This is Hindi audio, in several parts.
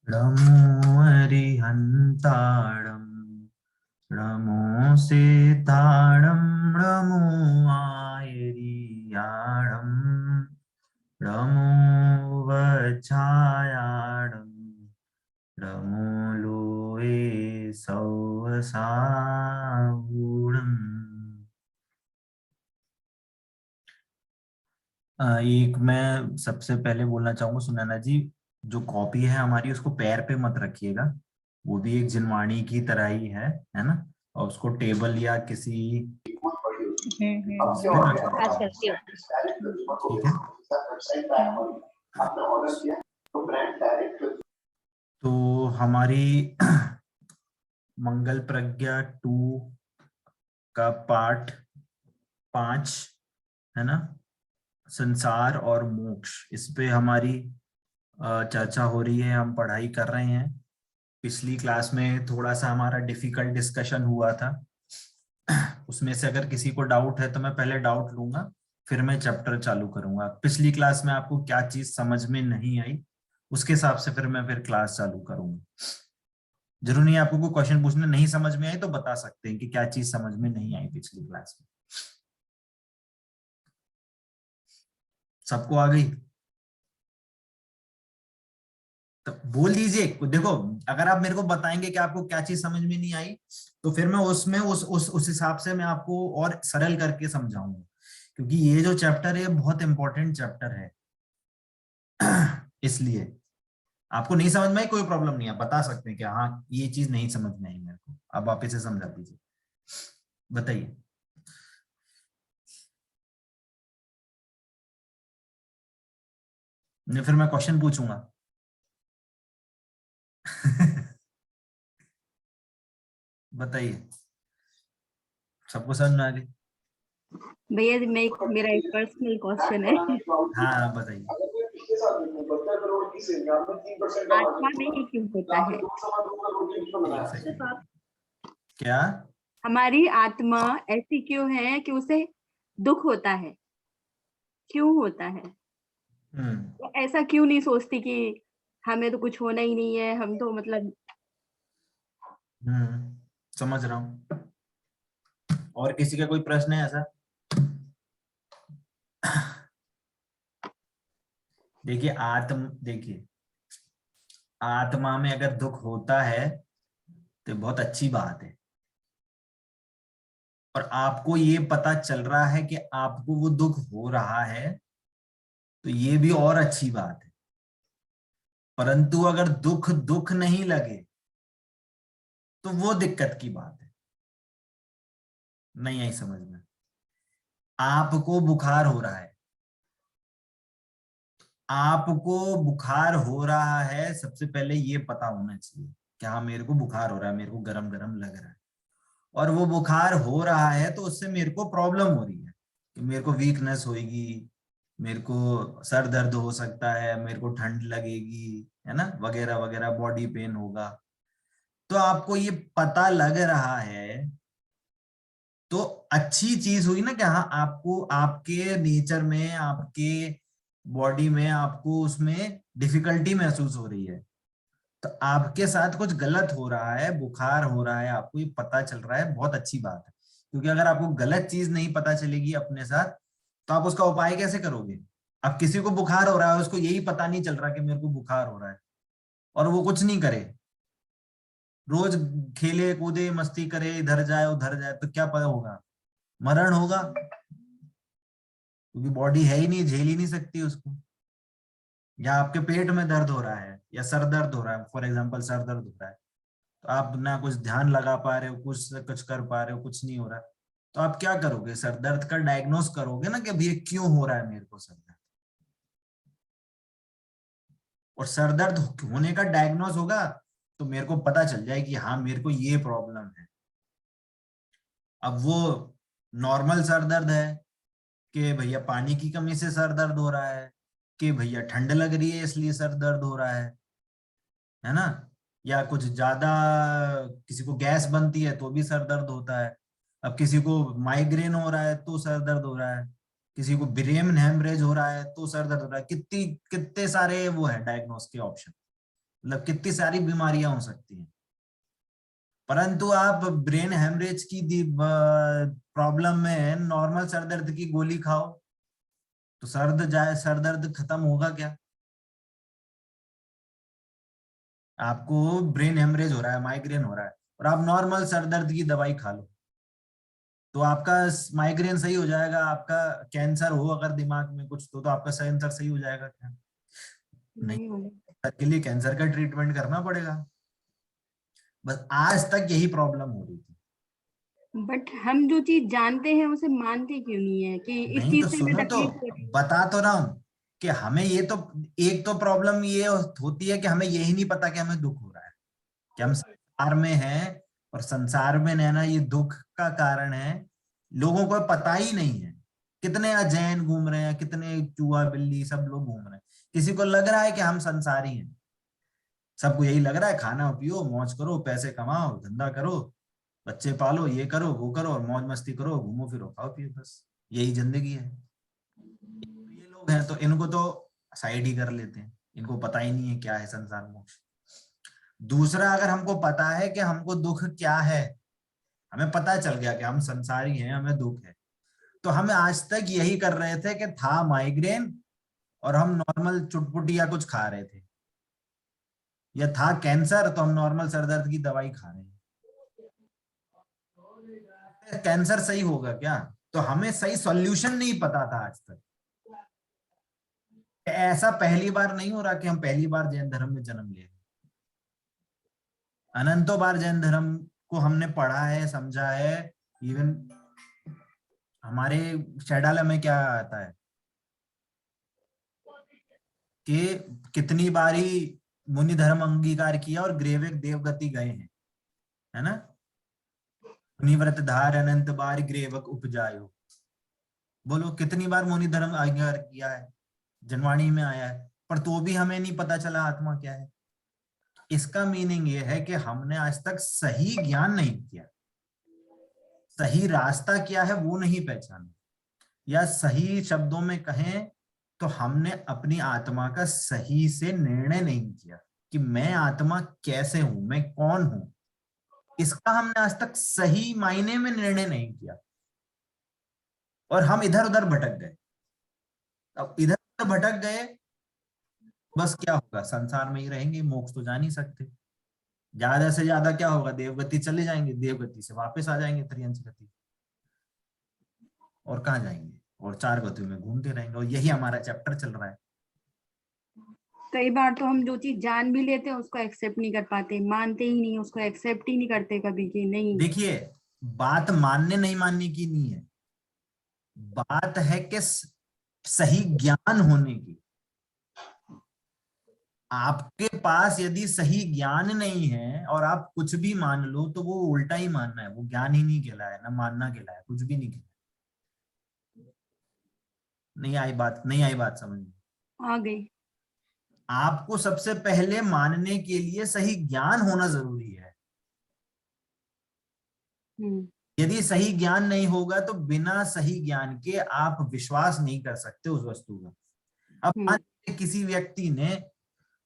नमो अरिहन्ताणं नमो सेताणं नमो आयरियाणं नमो वज्रायाणं नमो लोये सौवसावूढम्। एक मैं सबसे पहले बोलना चाहूंगा सुनैना जी, जो कॉपी है हमारी उसको पैर पे मत रखिएगा। वो भी एक जिनवाणी की तरह ही है ना। और उसको टेबल या किसी उस पे रख आज लीजिए। करती ठीक है। तो हमारी मंगल प्रज्ञा 2 का पाठ 5 है ना, संसार और मोक्ष, इस पे हमारी चर्चा हो रही है, हम पढ़ाई कर रहे हैं। पिछली क्लास में थोड़ा सा हमारा डिफिकल्ट डिस्कशन हुआ था। उसमें से अगर किसी को डाउट है तो मैं पहले डाउट लूंगा, फिर मैं चैप्टर चालू करूंगा। पिछली क्लास में आपको क्या चीज समझ में नहीं आई, उसके हिसाब से फिर क्लास चालू करूंगा। जरूरी नहीं आपको कोई क्वेश्चन पूछने नहीं समझ में आई तो बता सकते हैं कि क्या चीज समझ में नहीं आई पिछली क्लास में। सबको आ गई तो बोल दीजिए। देखो, अगर आप मेरे को बताएंगे कि आपको क्या चीज समझ में नहीं आई, तो फिर मैं उसमें उस हिसाब से मैं आपको और सरल करके समझाऊंगा, क्योंकि ये जो चैप्टर है बहुत इंपॉर्टेंट चैप्टर है। इसलिए आपको नहीं समझ में आई कोई प्रॉब्लम नहीं है, बता सकते हैं कि हाँ ये चीज नहीं समझ में आई मेरे को, अब आप इसे समझा दीजिए। बताइए। नहीं फिर मैं क्वेश्चन पूछूंगा। बताइए, सबको समझ में आ गई? भैया जी, मेरा एक पर्सनल क्वेश्चन है। हाँ बताइए। आत्मा में ही क्यों होता है? एक सेकंड। क्या? हमारी आत्मा ऐसी क्यों है कि उसे दुख होता है? क्यों होता है? हम्म। वो ऐसा क्यों नहीं सोचती कि हमें तो कुछ होना ही नहीं है, हम तो मतलब समझ रहा हूँ। और किसी का कोई प्रश्न है ऐसा? देखिए आत्मा में अगर दुख होता है तो बहुत अच्छी बात है, और आपको ये पता चल रहा है कि आपको वो दुख हो रहा है तो ये भी और अच्छी बात है। परंतु अगर दुख दुख नहीं लगे तो वो दिक्कत की बात है। नहीं आई समझ में? आपको बुखार हो रहा है, आपको बुखार हो रहा है, सबसे पहले ये पता होना चाहिए कि हाँ मेरे को बुखार हो रहा है, मेरे को गरम गरम लग रहा है। और वो बुखार हो रहा है तो उससे मेरे को प्रॉब्लम हो रही है कि मेरे को वीकनेस होगी, मेरे को सर दर्द हो सकता है, मेरे को ठंड लगेगी, है ना, वगैरह वगैरह, बॉडी पेन होगा। तो आपको ये पता लग रहा है तो अच्छी चीज हुई ना कि हाँ आपको आपके नेचर में, आपके बॉडी में आपको उसमें डिफिकल्टी महसूस हो रही है। तो आपके साथ कुछ गलत हो रहा है, बुखार हो रहा है, आपको ये पता चल रहा है, बहुत अच्छी बात है। क्योंकि अगर आपको गलत चीज नहीं पता चलेगी अपने साथ तो आप उसका उपाय कैसे करोगे? अब किसी को बुखार हो रहा है, उसको यही पता नहीं चल रहा कि मेरे को बुखार हो रहा है, और वो कुछ नहीं करे, रोज खेले कूदे मस्ती करे, इधर जाए उधर जाए, तो क्या पता होगा? मरण होगा, क्योंकि बॉडी है ही नहीं, झेल ही नहीं सकती उसको। या आपके पेट में दर्द हो रहा है या सर दर्द हो रहा है, फॉर एग्जाम्पल सर दर्द हो रहा है, तो आप ना कुछ ध्यान लगा पा रहे हो, कुछ कुछ कर पा रहे हो, कुछ नहीं हो रहा, तो आप क्या करोगे? सर दर्द का डायग्नोस करोगे ना कि भैया क्यों हो रहा है मेरे को सर दर्द। और सर दर्द होने का डायग्नोस होगा तो मेरे को पता चल जाए कि हाँ मेरे को ये प्रॉब्लम है। अब वो नॉर्मल सर दर्द है कि भैया पानी की कमी से सर दर्द हो रहा है, कि भैया ठंड लग रही है इसलिए सर दर्द हो रहा है ना, या कुछ ज्यादा किसी को गैस बनती है तो भी सर दर्द होता है। अब किसी को माइग्रेन हो रहा है तो सर दर्द हो रहा है, किसी को ब्रेन हेमरेज हो रहा है तो सर दर्द हो रहा है। कितने सारे वो है डायग्नोस के ऑप्शन। मतलब कितनी सारी बीमारियां हो सकती हैं। परंतु आप ब्रेन हेमरेज की प्रॉब्लम में नॉर्मल सर दर्द की गोली खाओ तो सर दर्द खत्म होगा क्या? आपको ब्रेन हेमरेज हो रहा है, माइग्रेन हो रहा है, और आप नॉर्मल सर दर्द की दवाई खा लो तो आपका माइग्रेन सही हो जाएगा। आपका कैंसर हो अगर दिमाग में कुछ तो आपका कैंसर सही हो जाएगा क्या? नहीं। नहीं होगा। के लिए कैंसर का ट्रीटमेंट करना पड़ेगा। बस आज तक यही प्रॉब्लम हो रही थी। बट हम जो चीज जानते हैं उसे मानते क्यों नहीं है कि इस नहीं तो चीज से हमें सुनो तो, तकलीफ हो रही है। बता तो रहा हूं कि हमें ये तो, एक तो प्रॉब्लम ये होती है कि हमें यही नहीं पता कि हमें दुख हो रहा है, कि हम संसार में हैं और संसार में रहना ये दुख का कारण है। लोगों को पता ही नहीं है। कितने अजैन घूम रहे हैं, कितने चूहा बिल्ली सब लोग घूम रहे हैं। किसी को लग रहा है कि हम संसारी हैं। सबको यही लग रहा है खाना पियो मौज करो पैसे कमाओ धंधा करो बच्चे पालो ये करो वो करो और मौज मस्ती करो घूमो फिरो खाओ पियो, बस यही जिंदगी है। ये लोग हैं तो इनको तो साइड ही कर लेते हैं, इनको पता ही नहीं है क्या है संसार मोक्ष। दूसरा, अगर हमको पता है कि हमको दुख क्या है, हमें पता चल गया कि हम संसारी हैं हमें दुख है, तो हम आज तक यही कर रहे थे कि था माइग्रेन और हम नॉर्मल चुटपुटी या कुछ खा रहे थे, या था कैंसर तो हम नॉर्मल सर दर्द की दवाई खा रहे हैं। कैंसर सही होगा क्या? तो हमें सही सॉल्यूशन नहीं पता था आज तक। ऐसा पहली बार नहीं हो रहा कि हम पहली बार जैन धर्म में जन्म ले, अनंतों बार जैन धर्म को हमने पढ़ा है समझा है। इवन हमारे शैडाला में क्या आता है कि कितनी बारी मुनि धर्म अंगीकार किया और ग्रेवेक देवगति गए हैं, है ना। मुनिव्रत धार अनंत बार ग्रेवक उपजायो, बोलो कितनी बार मुनि धर्म अंगीकार किया है, जनवाणी में आया है, पर तो भी हमें नहीं पता चला आत्मा क्या है। इसका मीनिंग ये है कि हमने आज तक सही ज्ञान नहीं किया, सही रास्ता क्या है वो नहीं पहचाना, या सही शब्दों में कहें तो हमने अपनी आत्मा का सही से निर्णय नहीं किया कि मैं आत्मा कैसे हूं, मैं कौन हूं। इसका हमने आज तक सही मायने में निर्णय नहीं किया और हम इधर उधर भटक गए। अब इधर उधर भटक गए, बस क्या होगा, संसार में ही रहेंगे, मोक्ष तो जा नहीं सकते। ज्यादा से ज्यादा क्या होगा, देवगति चले जाएंगे, देवगति से वापस आ जाएंगे त्रियंच गति, और कहाँ जाएंगे, और चार गतियों में घूमते रहेंगे, और यही हमारा चैप्टर चल रहा है। कई बार तो हम जो चीज जान भी लेते हैं उसको एक्सेप्ट नहीं कर पाते, मानते ही नहीं, उसको एक्सेप्ट ही नहीं करते कभी कि नहीं। देखिए, बात मानने नहीं मानने की नहीं है, बात है कि सही ज्ञान होने की। आपके पास यदि सही ज्ञान नहीं है और आप कुछ भी मान लो तो वो उल्टा ही मानना है, वो ज्ञान ही नहीं कहलाया, ना मानना कहलाया, कुछ भी नहीं कहलाया। नहीं आई बात समझ में? आ गई। आपको सबसे पहले मानने के लिए सही ज्ञान होना जरूरी है। हम्म। यदि सही ज्ञान नहीं होगा तो बिना सही ज्ञान के आप विश्वास नहीं कर सकते उस वस्तु का। अब मान हम्म। लीजिए किसी व्यक्ति ने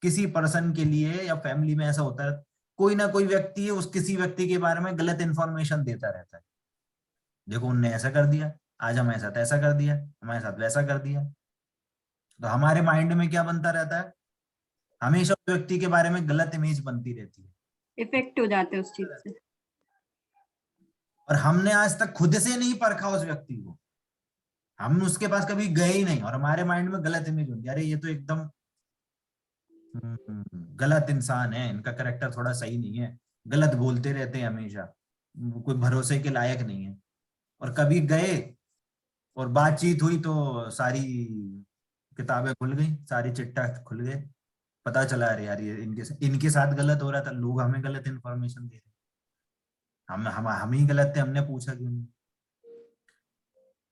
किसी पर्सन के लिए, या फैमिली में ऐसा होता है, कोई ना कोई व्यक्ति उस किसी व्यक्ति के बारे में गलत इंफॉर्मेशन देता रहता है, देखो उनने ऐसा कर दिया, आज हमारे साथ ऐसा कर दिया, हमारे साथ वैसा कर दिया। तो हमारे माइंड में क्या बनता रहता है, हमेशा उस व्यक्ति के बारे में गलत इमेज बनती रहती है। इफेक्ट हो जाते हैं उस चीज से। और हमने आज तक खुद से नहीं परखा उस व्यक्ति को, हम उसके पास कभी गए ही नहीं, और हमारे माइंड में गलत इमेज होती है, अरे ये तो एकदम गलत इंसान है, इनका करेक्टर थोड़ा सही नहीं है, गलत बोलते रहते हैं हमेशा, कोई भरोसे के लायक नहीं है। और कभी गए और बातचीत हुई तो सारी किताबें खुल गई, सारी चिट्ठा खुल गए, पता चला अरे यार ये इनके साथ गलत हो रहा था, लोग हमें गलत इन्फॉर्मेशन दे रहे, हम ही गलत थे, हमने पूछा क्यों नहीं।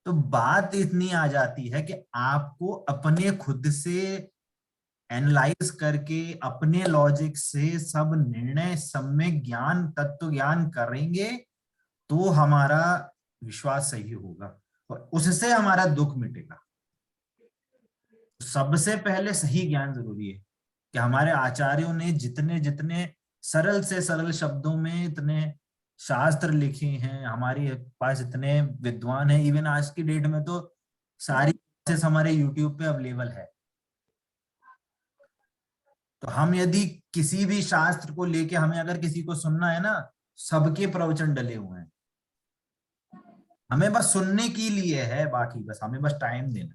तो बात इतनी आ जाती है कि आपको अपने खुद से एनालाइज करके अपने लॉजिक से सब निर्णय सब में ज्ञान तत्व ज्ञान करेंगे तो हमारा विश्वास सही होगा और उससे हमारा दुख मिटेगा। सबसे पहले सही ज्ञान जरूरी है कि हमारे आचार्यों ने जितने जितने सरल से सरल शब्दों में इतने शास्त्र लिखे हैं, हमारे पास इतने विद्वान हैं, इवन आज की डेट में तो सारी क्लासेस हमारे यूट्यूब पे अवेलेबल है। तो हम यदि किसी भी शास्त्र को लेके हमें अगर किसी को सुनना है ना, सबके प्रवचन डले हुए हैं, हमें बस सुनने के लिए है, बाकी बस हमें बस टाइम देना।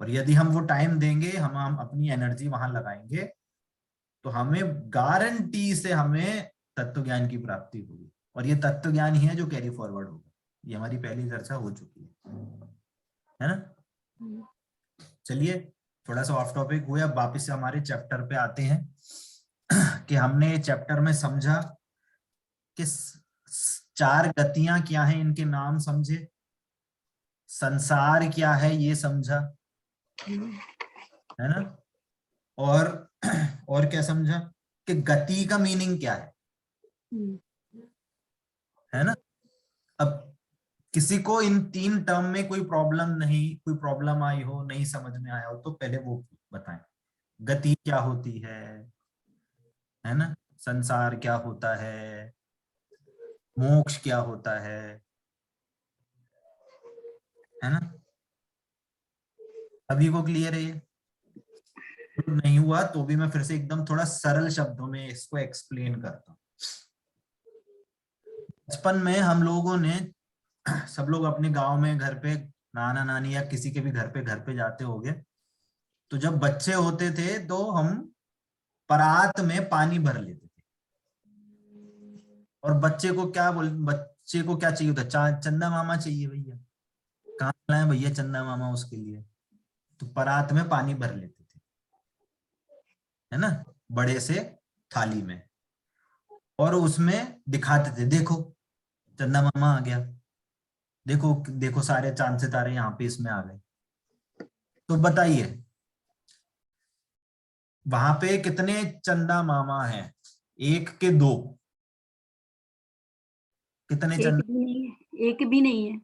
और यदि हम वो टाइम देंगे, हम अपनी एनर्जी वहां लगाएंगे, तो हमें गारंटी से हमें तत्व ज्ञान की प्राप्ति होगी। और ये तत्व ज्ञान ही है जो कैरी फॉरवर्ड होगा। ये हमारी पहली चर्चा हो चुकी है ना। चलिए थोड़ा सा ऑफ टॉपिक हुए, अब वापस से हमारे चैप्टर पे आते हैं कि हमने चैप्टर में समझा कि चार गतियां क्या हैं, इनके नाम समझे, संसार क्या है ये समझा, है ना। और क्या समझा कि गति का मीनिंग क्या है ना। अब किसी को इन तीन टर्म में कोई प्रॉब्लम आई हो, नहीं समझ में आया हो, तो पहले वो बताएं, गति क्या होती है ना, संसार क्या होता है, मोक्ष क्या होता है ना। अभी को क्लियर है ये? नहीं हुआ तो भी मैं फिर से एकदम थोड़ा सरल शब्दों में इसको एक्सप्लेन करता हूँ। बचपन में हम लोगों ने सब लोग अपने गांव में घर पे नाना नानी या किसी के भी घर पे जाते होंगे, तो जब बच्चे होते थे तो हम परात में पानी भर लेते थे। और बच्चे को क्या चाहिए होता, चंदा मामा चाहिए भैया, कहाँ लाए भैया चंदा मामा उसके लिए, तो परात में पानी भर लेते थे, है ना, बड़े से थाली में, और उसमें दिखाते थे, देखो चंदा मामा आ गया, देखो देखो सारे चांद सितारे यहाँ पे इसमें आ गए। तो बताइए वहां पे कितने चंदा मामा हैं, एक के दो, कितने एक चंदा? भी नहीं है, एक भी नहीं है।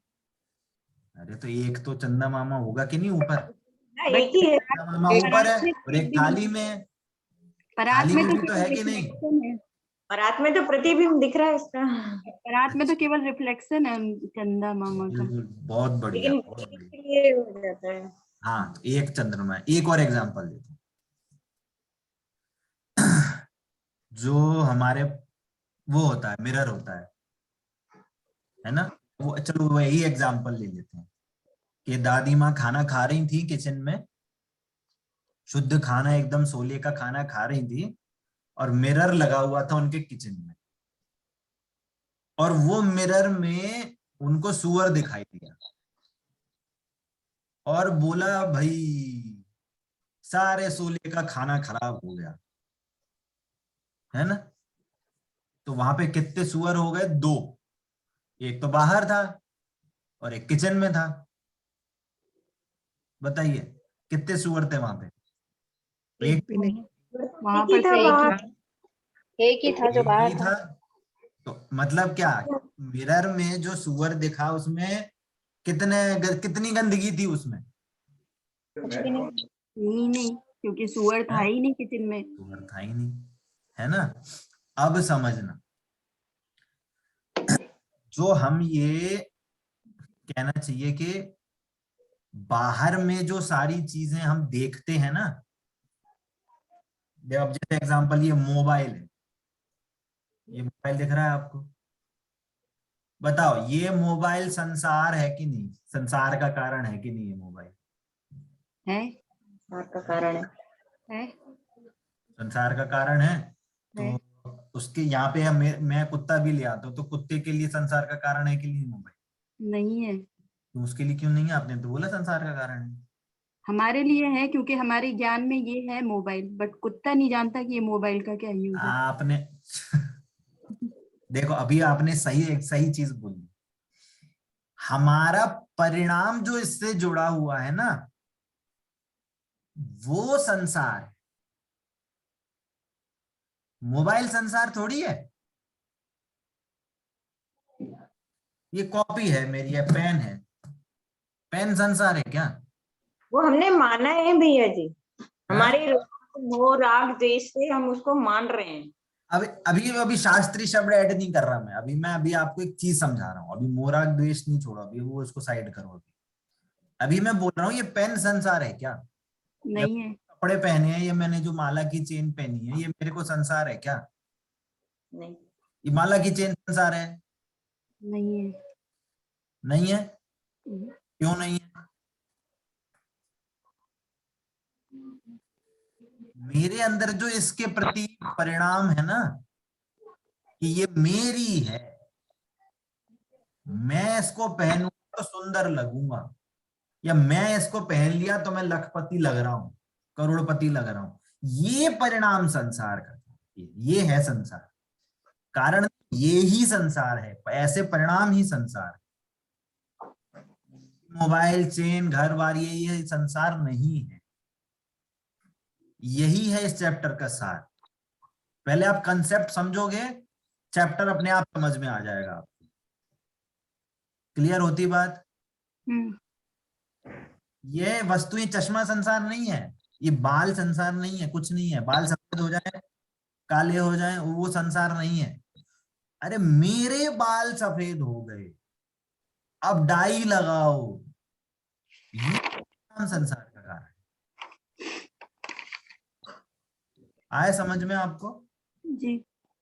अरे तो एक तो चंदा मामा होगा कि नहीं ऊपर? एक ही है। चंदा मामा एक ऊपर है परात में और एक एक भी थाली नहीं में है। है, परात थाली में में तो भी तो केवल है कि नहीं? रिफ्लेक्शन है। रात में तो प्रतिबिंब दिख रहा है इसका, परात में तो केवल रिफ्लेक्शन है चंदा मामा का। बिल्कुल, बहुत बढ़िया, लेकिन बहुत बढ़िया। के लिए हो जाता है। हाँ तो एक चंद्रमा है। एक और एग्जांपल देता हूँ, जो हमारे वो होता है, मिरर होता है ना। वो चलो वही एग्जांपल ले लेते हैं कि दादी माँ खाना खा रही थी किचन में, शुद्ध खाना, एकदम सोले का खाना खा रही थी, और मिरर लगा हुआ था उनके किचन में, और वो मिरर में उनको सुअर दिखाई दिया और बोला भाई सारे सोले का खाना खराब हो गया, है ना। तो वहां पे कितने सुअर हो गए? दो, एक तो बाहर था और एक किचन में था। बताइए कितने सुअर थे वहां पे? एक भी नहीं, वहां एक ही पर था तो एक बाहर। एक ही था जो एक बाहर ही था। था। तो मतलब क्या, मिरर में जो सुअर दिखा उसमें कितनी गंदगी थी उसमें? कुछ भी नहीं। ही नहीं, क्योंकि सुअर था है? ही नहीं किचन में। सुअर था ही नहीं, है ना। अब समझना, जो हम ये कहना चाहिए कि बाहर में जो सारी चीजें हम देखते हैं ना, अब जैसे एग्जांपल ये मोबाइल है, ये मोबाइल दिख रहा है आपको, बताओ ये मोबाइल संसार है कि नहीं, संसार का कारण है कि नहीं ये मोबाइल? है बात का कारण है। संसार का कारण है। है। तो उसके यहाँ पे मैं कुत्ता भी ले आता हूँ, तो कुत्ते के लिए संसार का कारण है कि नहीं मोबाइल? नहीं है। तो उसके लिए क्यों नहीं है? आपने तो बोला संसार का कारण है। हमारे लिए है क्योंकि हमारे ज्ञान में ये है मोबाइल, बट कुत्ता नहीं जानता कि ये मोबाइल का क्या यूज है। आपने देखो अभी आपने सही सही चीज बोली, हमारा परिणाम जो इससे जुड़ा हुआ है ना, वो संसार है। मोबाइल संसार थोड़ी है। ये कॉपी है मेरी, ये पेन है, पेन संसार है क्या? वो हमने माना है भैया जी। हमारे मोह राग द्वेष से हम उसको मान रहे हैं। अभी शास्त्रीय शब्द ऐड नहीं कर रहा मैं। अभी आपको एक चीज समझा रहा हूँ। अभी मोह द्वेष नहीं छोड़ो, अभी वो उसको साइड करो। अभी मैं बोल रहा हूँ ये पेन संसार है क्या? नहीं है। कपड़े पहने हैं, ये मैंने जो माला की चेन पहनी है, ये मेरे को संसार है क्या? नहीं। ये माला की चेन संसार है? नहीं है। नहीं है। क्यों नहीं है? मेरे अंदर जो इसके प्रति परिणाम है ना कि ये मेरी है, मैं इसको पहनूंगा तो सुंदर लगूंगा, या मैं इसको पहन लिया तो मैं लखपति लग रहा हूं, करोड़पति लग रहा हूं, ये परिणाम संसार का, ये है संसार। कारण ये ही संसार है, ऐसे परिणाम ही संसार है। मोबाइल, चेन, घर बार ये संसार नहीं है। यही है इस चैप्टर का सार। पहले आप कंसेप्ट समझोगे, चैप्टर अपने आप समझ में आ जाएगा आपको। क्लियर होती बात? ये वस्तु, ये चश्मा संसार नहीं है, ये बाल संसार नहीं है, कुछ नहीं है। बाल सफेद हो जाए, काले हो जाए, वो संसार नहीं है। अरे मेरे बाल सफेद हो गए, अब डाई लगाओ, ये संसार का कारण है। आए समझ में आपको? जी।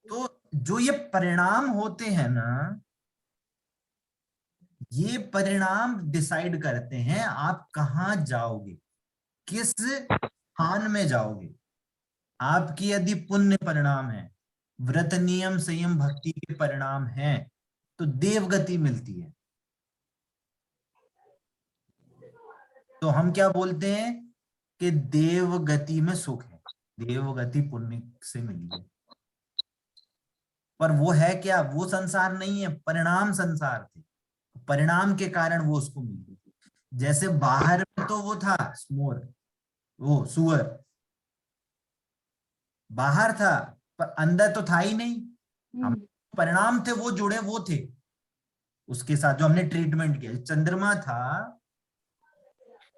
तो जो ये परिणाम होते हैं ना, ये परिणाम डिसाइड करते हैं आप कहां जाओगे, किस स्थान में जाओगे। आपकी यदि पुण्य परिणाम है, व्रत नियम संयम भक्ति के परिणाम हैं, तो देवगति मिलती है। तो हम क्या बोलते हैं कि देवगति में सुख है, देवगति पुण्य से मिली है। पर वो है क्या? वो संसार नहीं है, परिणाम संसार थे। परिणाम के कारण वो उसको मिल गई। जैसे बाहर में तो वो था मोर, वो सुअर बाहर था, पर अंदर तो था ही नहीं। हम परिणाम थे वो जुड़े, वो थे उसके साथ जो हमने ट्रीटमेंट किया। चंद्रमा था,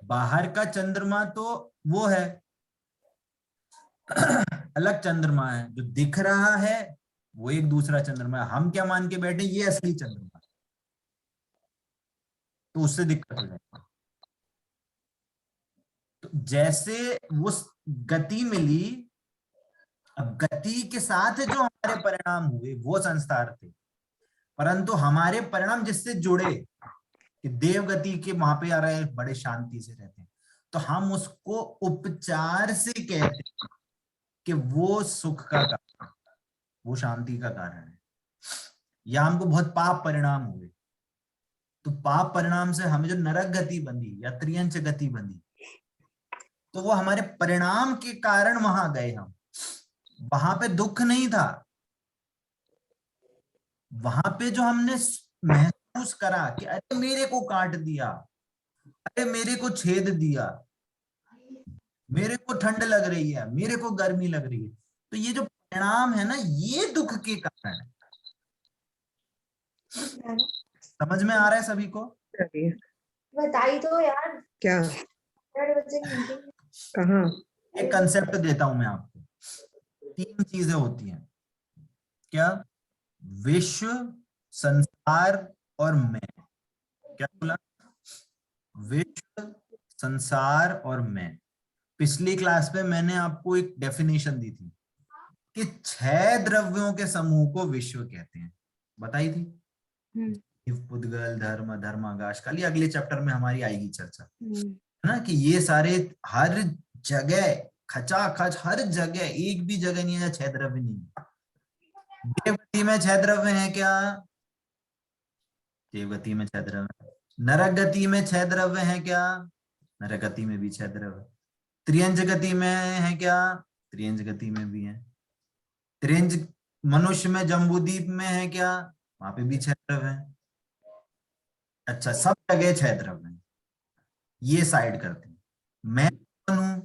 बाहर का चंद्रमा तो वो है अलग चंद्रमा है, जो दिख रहा है वो एक दूसरा चंद्रमा है। हम क्या मान के बैठे ये असली चंद्रमा है, तो उससे दिक्कत हो जाएगी। तो जैसे वो गति मिली, अब गति के साथ जो हमारे परिणाम हुए वो संस्कार थे, परंतु हमारे परिणाम जिससे जुड़े कि देवगति के वहां पे आ रहे, बड़े शांति से रहते हैं, तो हम उसको उपचार से कहते हैं कि वो सुख का कारण, वो शांति का कारण है। या हमको बहुत पाप परिणाम हुए, तो पाप परिणाम से हमें जो नरक गति बंधी या त्रियंच गति बंधी, तो वो हमारे परिणाम के कारण वहां गए हम। वहां पे दुख नहीं था, वहां पे जो हमने महसूस करा कि अरे मेरे को काट दिया, अरे मेरे को छेद दिया, मेरे को ठंड लग रही है, मेरे को गर्मी लग रही है, तो ये जो परिणाम है ना, ये दुख के कारण है। समझ में आ रहा है सभी को? बताई तो यार। क्या? कहाँ? एक कंसेप्ट देता हूं मैं आपको। 3 चीजें होती हैं क्या? विश्व, संसार और मैं। क्या बोला? विश्व, संसार और मैं। पिछली क्लास में मैंने आपको एक डेफिनेशन दी थी कि 6 द्रव्यों के समूह को विश्व कहते हैं, बताई थी। पुद्गल, धर्म, धर्माकाश, कल अगले चैप्टर में हमारी आएगी चर्चा, है ना, कि ये सारे हर जगह खचाखच, हर जगह एक भी जगह नहीं है 6 द्रव्य नहीं है। देवगति में 6 द्रव्य हैं क्या? देवगति में 6 द्रव्य। नरक गति में 6 द्रव्य हैं क्या? नरक गति में भी 6 द्रव्य। त्रियंज गति में है क्या? त्रियंज गति में भी है। त्रियंज मनुष्य में, जम्बूद्वीप में है क्या? वहां पे भी 6 द्रव्य है। अच्छा, सब जगह 6 द्रव्य हैं। ये साइड करते हैं। मैं कौन हूं?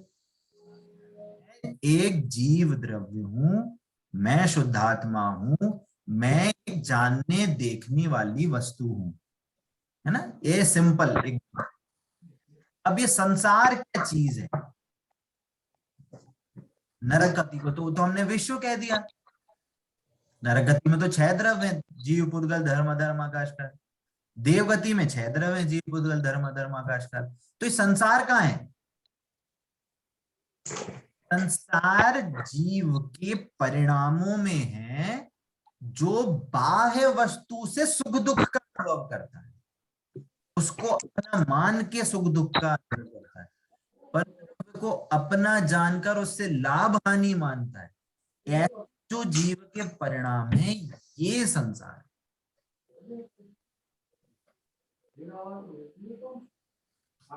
एक जीव द्रव्य हूं, मैं शुद्धात्मा हूं, मैं एक जानने देखने वाली वस्तु हूं, है ना। ये सिंपल। अब ये संसार क्या चीज है? नरक गति को तो हमने विश्व कह दिया। नरक गति में तो 6 द्रव्य हैं, जीव, पुद्गल, धर्म, अधर्म, आकाश, काल। देवगति में 6 द्रव्य हैं, जीव, पुद्गल, धर्म, अधर्म, आकाश, काल। तो ये संसार कहाँ है? संसार जीव के परिणामों में है, जो बाह्य वस्तु से सुख दुख का अनुभव करता है, उसको अपना मान के सुख दुख का अनुभव करता है, पर को अपना जानकर उससे लाभ हानि मानता है। ऐसे जो जीव के परिणाम है, ये संसार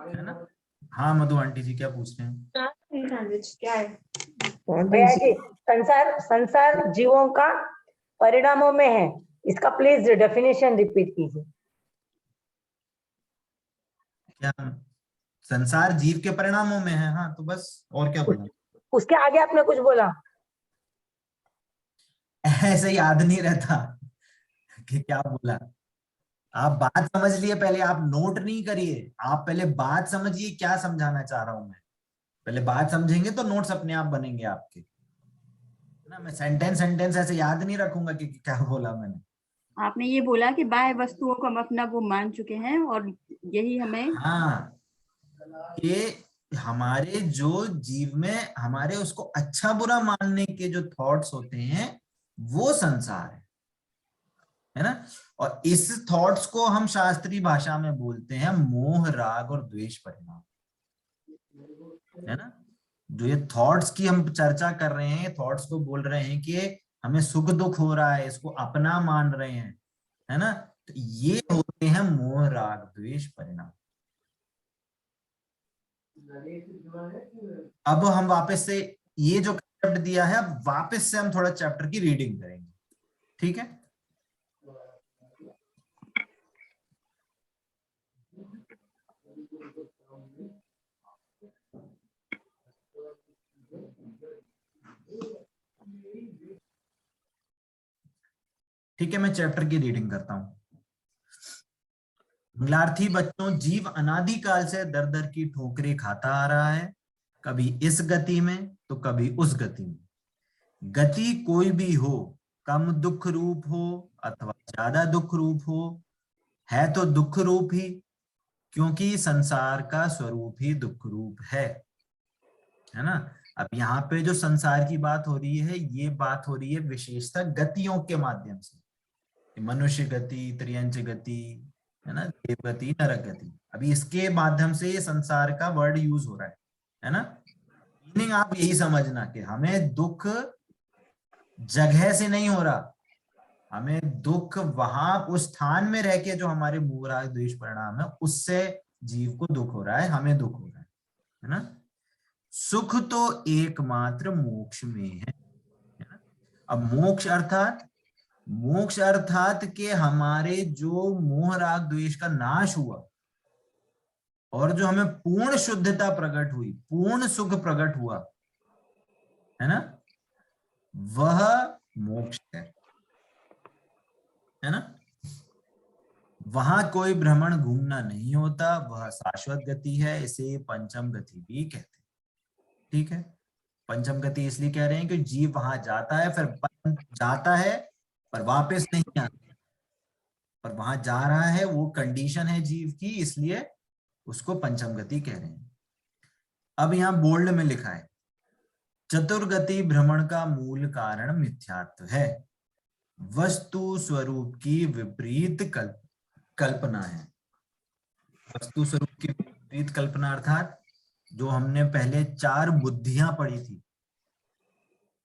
है ना। हाँ मधु आंटी जी क्या पूछ रहे हैं? क्या है भैया जी, संसार जीवों का परिणामों में है, इसका प्लीज डेफिनेशन रिपीट कीजिए। क्या संसार जीव के परिणामों में है? हाँ तो बस, और क्या बोला? उसके आगे आपने कुछ बोला, ऐसे याद नहीं रहता कि क्या बोला। आप बात समझ लिए, पहले आप नोट नहीं करिए, आप पहले बात समझिए क्या समझाना चाह रहा हूं मैं। पहले बात समझेंगे तो नोट्स अपने आप बनेंगे आपके, ना। मैं सेंटेंस ऐसे याद नहीं रखूंगा कि क्या बोला मैंने। आपने ये बोला कि बाह्य वस्तुओं को हम अपना वो मान चुके हैं और यही हमें, हाँ, ये हमारे जो जीव में हमारे उसको अच्छा बुरा मानने के जो थॉट्स होते हैं, वो संसार है ना। और इस थॉट्स को हम शास्त्रीय भाषा में बोलते हैं मोह, राग और द्वेष परिणाम, है ना। जो ये थॉट्स की हम चर्चा कर रहे हैं, थॉट्स को बोल रहे हैं कि हमें सुख दुख हो रहा है, इसको अपना मान रहे हैं, है ना। तो ये होते हैं मोह, राग, द्वेष परिणाम। अब हम वापस से ये जो कंसेप्ट दिया है, अब वापस से हम थोड़ा चैप्टर की रीडिंग करेंगे, ठीक है। ठीक है, मैं चैप्टर की रीडिंग करता हूं। मंगलार्थी बच्चों, जीव अनादिकाल से दर दर की ठोकरें खाता आ रहा है, कभी इस गति में तो कभी उस गति में। गति कोई भी हो, कम दुख रूप हो अथवा ज्यादा दुख रूप हो, है तो दुख रूप ही, क्योंकि संसार का स्वरूप ही दुख रूप है ना। अब यहाँ पे जो संसार की बात हो रही है, ये बात हो रही है विशेषतः गतियों के माध्यम से, मनुष्य गति, त्रियंच गति, है ना, देव गति, नरक गति। अभी इसके माध्यम से ये संसार का वर्ड यूज हो रहा है ना। मीनिंग आप यही समझना कि हमें दुख जगह से नहीं हो रहा, हमें दुख वहां उस स्थान में रह के जो हमारे मोह, राग, द्वेष परिणाम है, उससे जीव को दुख हो रहा है, हमें दुख हो रहा है ना। सुख तो एकमात्र मोक्ष में है ना। अब मोक्ष अर्थात के हमारे जो मोह, राग, द्वेष का नाश हुआ और जो हमें पूर्ण शुद्धता प्रकट हुई, पूर्ण सुख प्रकट हुआ, है ना, वह मोक्ष है ना। वहां कोई भ्रमण घूमना नहीं होता, वह शाश्वत गति है, इसे पंचम गति भी कहते हैं, ठीक है। पंचम गति इसलिए कह रहे हैं कि जीव वहां जाता है, फिर जाता है पर वापस नहीं आता, पर वहां जा रहा है, वो कंडीशन है जीव की, इसलिए उसको पंचम गति कह रहे हैं। अब यहां बोल्ड में लिखा है, चतुर्गति भ्रमण का मूल कारण मिथ्यात्व है, वस्तु स्वरूप की विपरीत कल्पना है। वस्तु स्वरूप की विपरीत कल्पना अर्थात जो हमने पहले 4 बुद्धियां पढ़ी थी,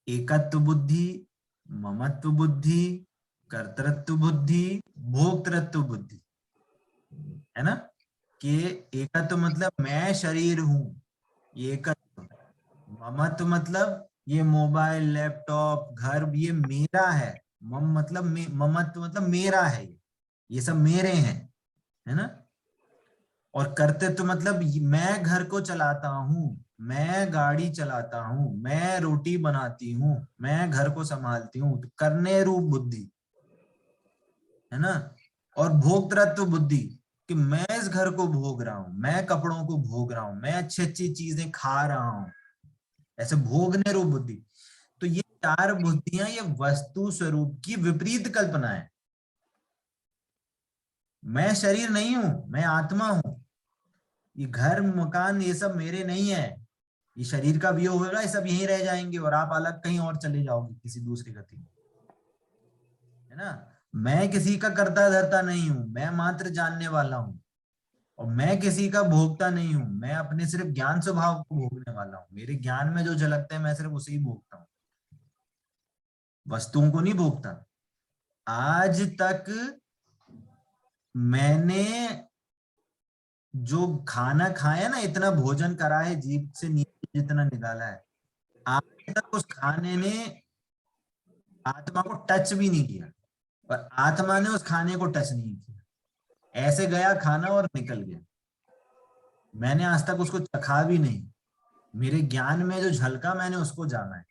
एकत्व बुद्धि, ममत्व बुद्धि, कर्तृत्व बुद्धि, भोक्तृत्व बुद्धि, है ना। कि एकत्व मतलब मैं शरीर हूं, ये एकत्व। ममत्व मतलब ये मोबाइल, लैपटॉप, घर, ये मेरा है। ममत्व मतलब मेरा है, ये सब मेरे हैं, है ना। और कर्तृत्व मतलब मैं घर को चलाता हूं, मैं गाड़ी चलाता हूं, मैं रोटी बनाती हूं, मैं घर को संभालती हूं, तो करने रूप बुद्धि, है ना। और भोक्तृत्व बुद्धि कि मैं इस घर को भोग रहा हूं, मैं कपड़ों को भोग रहा हूं, मैं अच्छी अच्छी चीजें खा रहा हूं, ऐसे भोगने रूप बुद्धि। तो ये 4 बुद्धियां ये वस्तु स्वरूप की विपरीत कल्पना है। मैं शरीर नहीं हूं, मैं आत्मा हूं। ये घर मकान ये सब मेरे नहीं है। ये शरीर का वियोग होगा, ये सब यहीं रह जाएंगे और आप अलग कहीं और चले जाओगे किसी दूसरी गति में, है ना। मैं किसी का कर्ता धर्ता नहीं हूं, मैं मात्र जानने वाला हूं। और मैं किसी का भोगता नहीं हूं, मैं अपने सिर्फ ज्ञान स्वभाव को भोगने वाला हूं। मेरे ज्ञान में जो झलकता है मैं सिर्फ उसे ही भोगता हूं, वस्तुओं को नहीं भोगता। आज तक मैंने जो खाना खाया ना, इतना भोजन करा है जीभ से नीचे जितना निकाला है, आज तक उस खाने ने आत्मा को टच भी नहीं किया और आत्मा ने उस खाने को टच नहीं किया। ऐसे गया खाना और निकल गया। मैंने आज तक उसको चखा भी नहीं। मेरे ज्ञान में जो झलका मैंने उसको जाना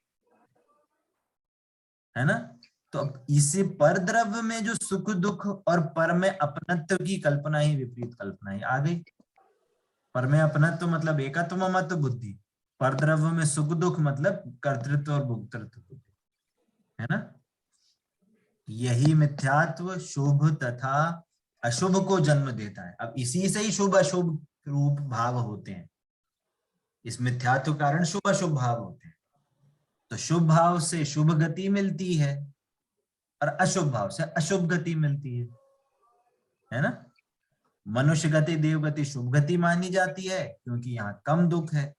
है ना। तो अब इसे पर द्रव्य में जो सुख दुख और पर में अपनत्व की कल्पना ही विपरीत कल्पना ही आ गई। पर में अपनत्व मतलब एकत्व ममत्व बुद्धि, पर द्रव्य में सुख दुख मतलब कर्तृत्व और भोक्तृत्व बुद्धि, है ना। यही मिथ्यात्व शुभ तथा अशुभ को जन्म देता है। अब इसी से ही शुभ अशुभ रूप भाव होते हैं। इस मिथ्यात्व कारण शुभ अशुभ भाव होते हैं। तो शुभ भाव से शुभ गति मिलती है और अशुभ भाव से अशुभ गति मिलती है ना। मनुष्य गति देव गति शुभ गति मानी जाती है क्योंकि यहाँ कम दुख है,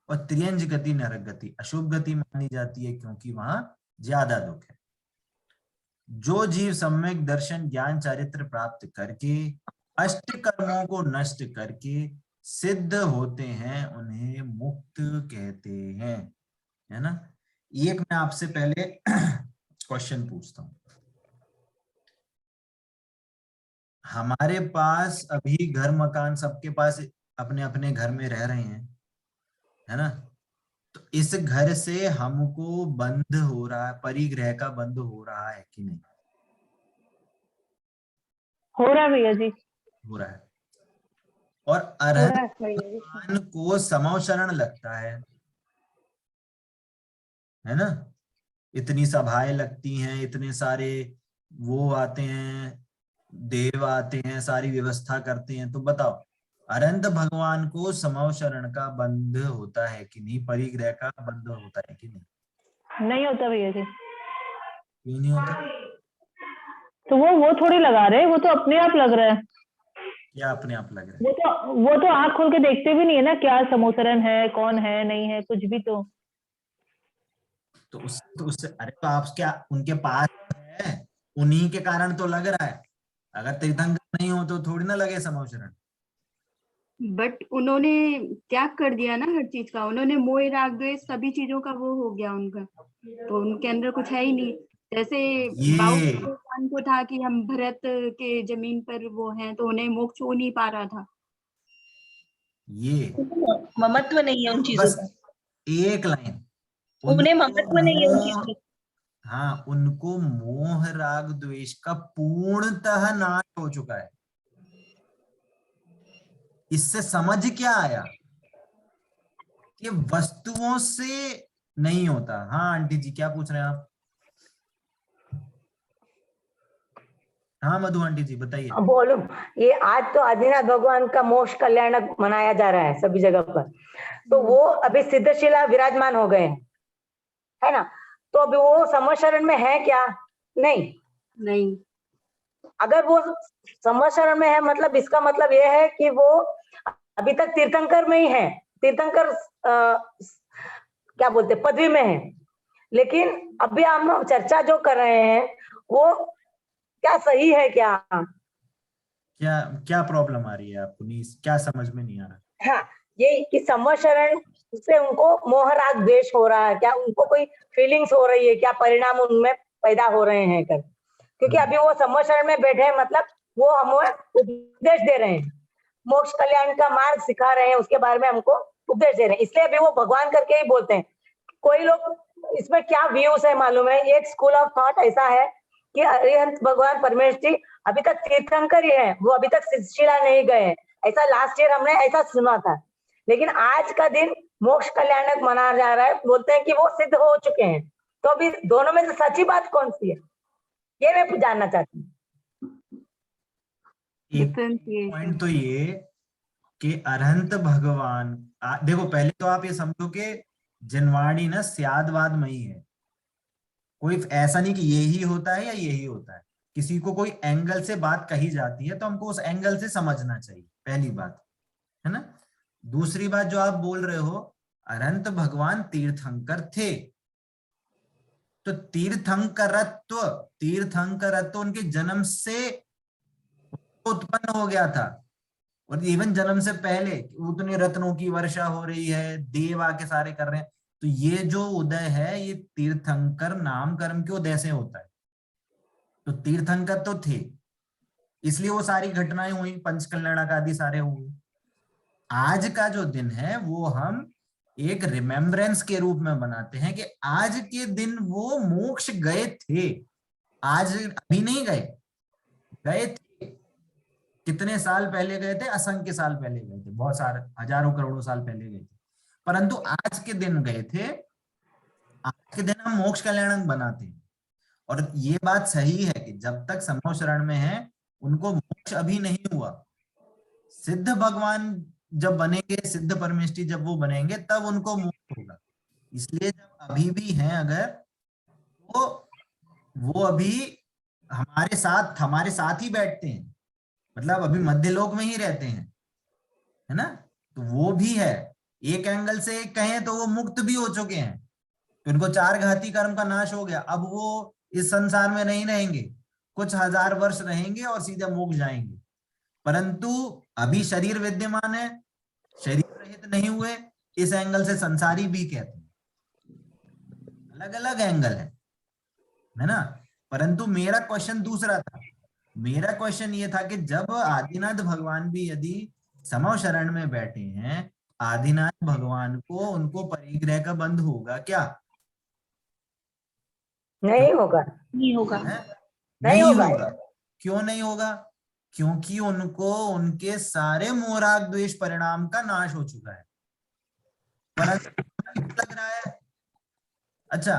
और त्रियंज गति नरक गति अशुभ गति मानी जाती है क्योंकि वहां ज्यादा दुख है। जो जीव सम्यक दर्शन ज्ञान चारित्र प्राप्त करके अष्ट कर्मों को नष्ट करके सिद्ध होते हैं उन्हें मुक्त कहते हैं, है ना। एक मैं आपसे पहले क्वेश्चन पूछता हूं। हमारे पास अभी घर मकान सबके पास अपने अपने घर में रह रहे हैं, है ना। तो इस घर से हमको बंध हो रहा है, परिग्रह का बंध हो रहा है कि नहीं? हो रहा है भैया जी, हो रहा है। और हो अरहत रहा है भैया जी। भगवान को समव शरण लगता है ना। इतनी सभाएं लगती हैं, इतने सारे वो आते हैं, देव आते हैं, सारी व्यवस्था करते हैं। तो बताओ अरहंत भगवान को समव शरण का बंध होता है कि नहीं? परिग्रह का बंध होता है कि नहीं? नहीं होता भैया जी। क्यों नहीं होता? तो वो थोड़ी लगा रहे, वो तो अपने आप लग रहा है। क्या अपने आप लग रहा है? वो तो आंख खोल के देखते भी नहीं है ना, क्या समोसरन है, कौन है, नहीं है, कुछ भी। तो उससे अरे तो आप क्या उनके पास है, उन्हीं के कारण तो लग रहा है। अगर तीर्थंकर नहीं हो तो थोड़ी ना लगे समव शरण। बट उन्होंने त्याग कर दिया ना हर चीज का। उन्होंने मोह राग द्वेष सभी चीजों का वो हो गया उनका, तो उनके अंदर कुछ है ही नहीं। जैसे भगवान को था कि हम भरत के जमीन पर वो हैं, तो उन्हें मोक्ष हो नहीं पा रहा था। ये ममत्व नहीं है उन चीजों बस का, एक लाइन, उन्हें ममत्व नहीं है उन चीजों का। हाँ, उनको मोह राग द्वेष का पूर्णतः नाश हो चुका है। इससे समझ क्या आया कि वस्तुओं से नहीं होता। हाँ आंटी जी क्या पूछ रहे हैं आप? हाँ मधु आंटी जी बताइए। बोलो। ये आज तो आदिनाथ भगवान का मोक्ष कल्याण मनाया जा रहा है सभी जगह पर। तो वो अभी सिद्धशिला विराजमान हो गए हैं, है ना। तो अभी वो समशरण में है क्या? नहीं। अगर वो समशरण में है मतलब इसका मतलब ये है कि वो अभी तक तीर्थंकर में ही है, तीर्थंकर क्या बोलते पदवी में है। लेकिन अभी हम चर्चा जो कर रहे हैं वो क्या सही है क्या? क्या प्रॉब्लम आ रही है आपको? नहीं, क्या समझ में नहीं आ रहा? हाँ, ये कि समशरण से उनको मोह राग द्वेष हो रहा है क्या? उनको कोई फीलिंग्स हो रही है क्या? परिणाम उनमें पैदा हो रहे हैं कर? क्योंकि अभी वो समशरण में बैठे हैं, मतलब वो हमें उपदेश दे रहे हैं, मोक्ष कल्याण का मार्ग सिखा रहे हैं, उसके बारे में हमको उपदेश दे रहे हैं। इसलिए अभी वो भगवान करके ही बोलते हैं। कोई लोग इसमें क्या व्यूज है मालूम है? एक स्कूल ऑफ थॉट ऐसा है कि अरिहंत भगवान परमेश्वर जी अभी तक तीर्थंकर ही है, वो अभी तक शिला नहीं गए। ऐसा लास्ट ईयर हमने ऐसा सुना था। लेकिन आज का दिन मोक्ष कल्याणक मनाया जा रहा है, बोलते हैं कि वो सिद्ध हो चुके हैं। तो अभी दोनों में से सच्ची बात कौन सी है, ये मैं जानना चाहती हूँ। एक पॉइंट तो ये कि अरहंत भगवान, देखो पहले तो आप ये समझो कि जनवाणी ना स्यादवादमयी है। कोई ऐसा नहीं कि यही होता है या यही होता है, किसी को कोई एंगल से बात कही जाती है तो हमको उस एंगल से समझना चाहिए, पहली बात है ना। दूसरी बात जो आप बोल रहे हो, अरहंत भगवान तीर्थंकर थे, तो तीर्थंकरत्व उनके जन्म से उत्पन्न हो गया था, और इवन जन्म से पहले उतने रत्नों की वर्षा हो रही है, देव आके सारे कर रहे हैं, तो ये जो उदय है ये तीर्थंकर नाम कर्म के उदय से होता है। तो तीर्थंकर तो थे, इसलिए वो सारी घटनाएं हुई, पंचकल्याणक आदि सारे हुए। आज का जो दिन है वो हम एक रिमेम्बरेंस के रूप में बनाते हैं कि आज के दिन वो मोक्ष गए थे, आज अभी नहीं गए, गए थे। कितने साल पहले गए थे? असंख्य साल पहले गए थे, बहुत सारे हजारों करोड़ों साल पहले गए थे, परंतु आज के दिन गए थे। आज के दिन हम मोक्ष कल्याणक बनाते हैं। और ये बात सही है कि जब तक संभव शरण में है उनको मोक्ष अभी नहीं हुआ। सिद्ध भगवान जब बनेंगे, सिद्ध परमेष्टि जब वो बनेंगे तब उनको मोक्ष होगा। इसलिए जब अभी भी हैं अगर, तो वो अभी हमारे साथ ही बैठते हैं, मतलब अभी मध्यलोक में ही रहते हैं, है ना। तो वो भी है, एक एंगल से कहें तो वो मुक्त भी हो चुके हैं, तो उनको 4 घाती कर्म का नाश हो गया। अब वो इस संसार में नहीं रहेंगे, कुछ हजार वर्ष रहेंगे और सीधे मोक्ष जाएंगे। परंतु अभी शरीर विद्यमान है, शरीर रहित नहीं हुए, इस एंगल से संसारी भी कहते हैं। अलग अलग एंगल है ना। परंतु मेरा क्वेश्चन दूसरा था। मेरा क्वेश्चन ये था कि जब आदिनाथ भगवान भी यदि समव शरण में बैठे हैं, आदिनाथ भगवान को उनको परिग्रह का बंध होगा क्या? नहीं होगा, नहीं होगा, नहीं होगा। क्यों नहीं होगा? क्योंकि उनको उनके सारे मोहराग द्वेष परिणाम का नाश हो चुका है। परंतु लग रहा है, अच्छा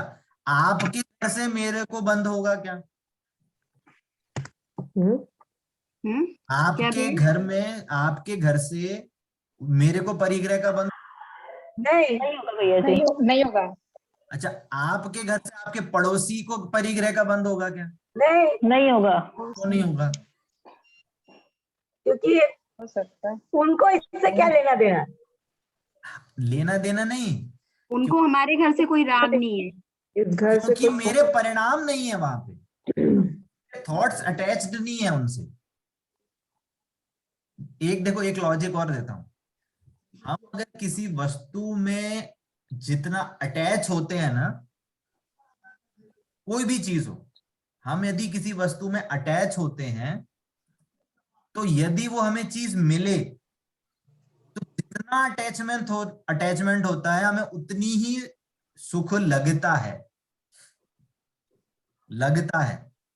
आपके घर से मेरे को बंद होगा क्या? आपके घर से मेरे को परिग्रह का बंद नहीं होगा भैया जी, नहीं होगा। अच्छा आपके घर से आपके पड़ोसी को परिग्रह का बंद होगा क्या? नहीं होगा। क्यों नहीं होगा? क्योंकि हो सकता है, उनको इससे क्या लेना देना? लेना देना नहीं, उनको हमारे घर से कोई राग नहीं है, इस घर से क्योंकि मेरे परिणाम नहीं है वहां पे, थॉट्स अटैच्ड नहीं है उनसे। देखो एक लॉजिक और देता हूं। हम अगर किसी वस्तु में जितना अटैच होते हैं ना, कोई भी चीज हो, हम यदि किसी वस्तु में अटैच होते हैं तो यदि वो हमें चीज मिले तो जितना अटैचमेंट होता है हमें उतनी ही सुख लगता है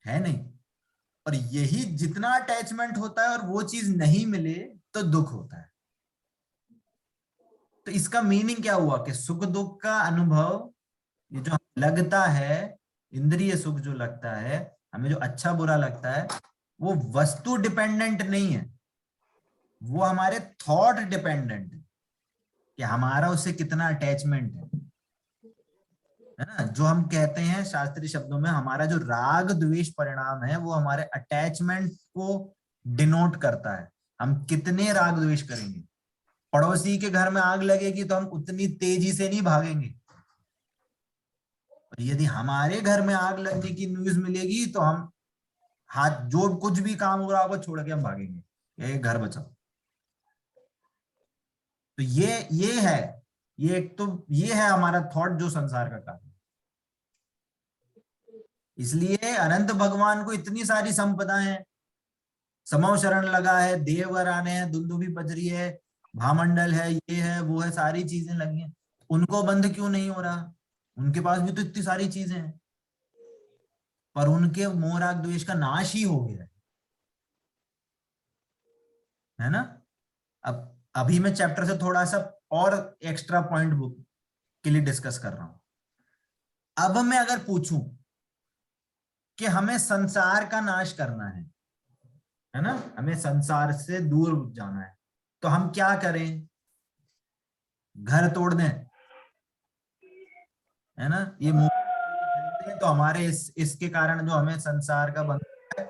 नहीं। और यही जितना अटैचमेंट होता है और वो चीज नहीं मिले तो दुख होता है। तो इसका मीनिंग क्या हुआ कि सुख दुख का अनुभव, ये जो लगता है, इंद्रिय सुख जो लगता है हमें, जो अच्छा बुरा लगता है, वो वस्तु डिपेंडेंट नहीं है, वो हमारे थॉट डिपेंडेंट है कि हमारा उससे कितना अटैचमेंट है ना। जो हम कहते हैं शास्त्रीय शब्दों में, हमारा जो राग द्वेष परिणाम है वो हमारे अटैचमेंट को डिनोट करता है। हम कितने राग द्वेष करेंगे। पड़ोसी के घर में आग लगेगी तो हम उतनी तेजी से नहीं भागेंगे, और यदि हमारे घर में आग लगने की न्यूज मिलेगी तो हम हाथ, जो कुछ भी काम हो रहा होगा छोड़ के हम भागेंगे, ये घर बचाओ। तो ये है, ये एक तो ये है हमारा थॉट जो संसार का कार्य। इसलिए अनंत भगवान को इतनी सारी संपदाएं हैं, समव शरण लगा है, देवगर आने हैं, दुंदुभी बज रही है, भामंडल है, ये है वो है, सारी चीजें लगी हैं। उनको बंद क्यों नहीं हो रहा? उनके पास भी तो इतनी सारी चीजें हैं, पर उनके मोह राग द्वेष का नाश ही हो गया है ना। अब अभी मैं चैप्टर से थोड़ा सा और एक्स्ट्रा पॉइंट बुक के लिए डिस्कस कर रहा हूं। अब मैं अगर पूछूं कि हमें संसार का नाश करना है ना, हमें संसार से दूर जाना है, तो हम क्या करें? घर तोड़ दें, है ना? ये तो हमारे इसके कारण जो हमें संसार का बंधन है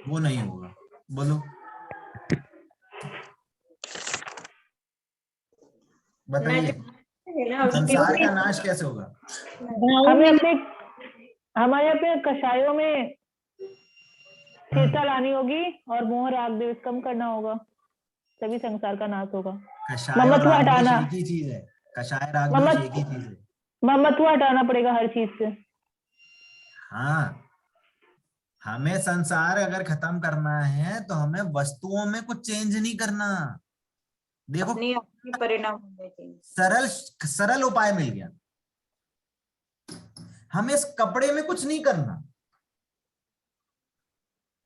वो नहीं होगा। बोलो, बताइए, संसार का नाश कैसे होगा? हमारे अपने कषायों में स्थिरता लानी होगी और मोह राग द्वेष कम करना होगा, तभी संसार का नाश होगा। कषाय और राग द्वेष एक ही चीज है। कषाय राग द्वेष एक ही चीज है। ममत्व हटाना पड़ेगा हर चीज से। हाँ, हमें संसार अगर खत्म करना है तो हमें वस्तुओं में कुछ चेंज नहीं करना। देखो, अपनी परिणाम सरल सरल उपाय मिल गया। हमें इस कपड़े में कुछ नहीं करना,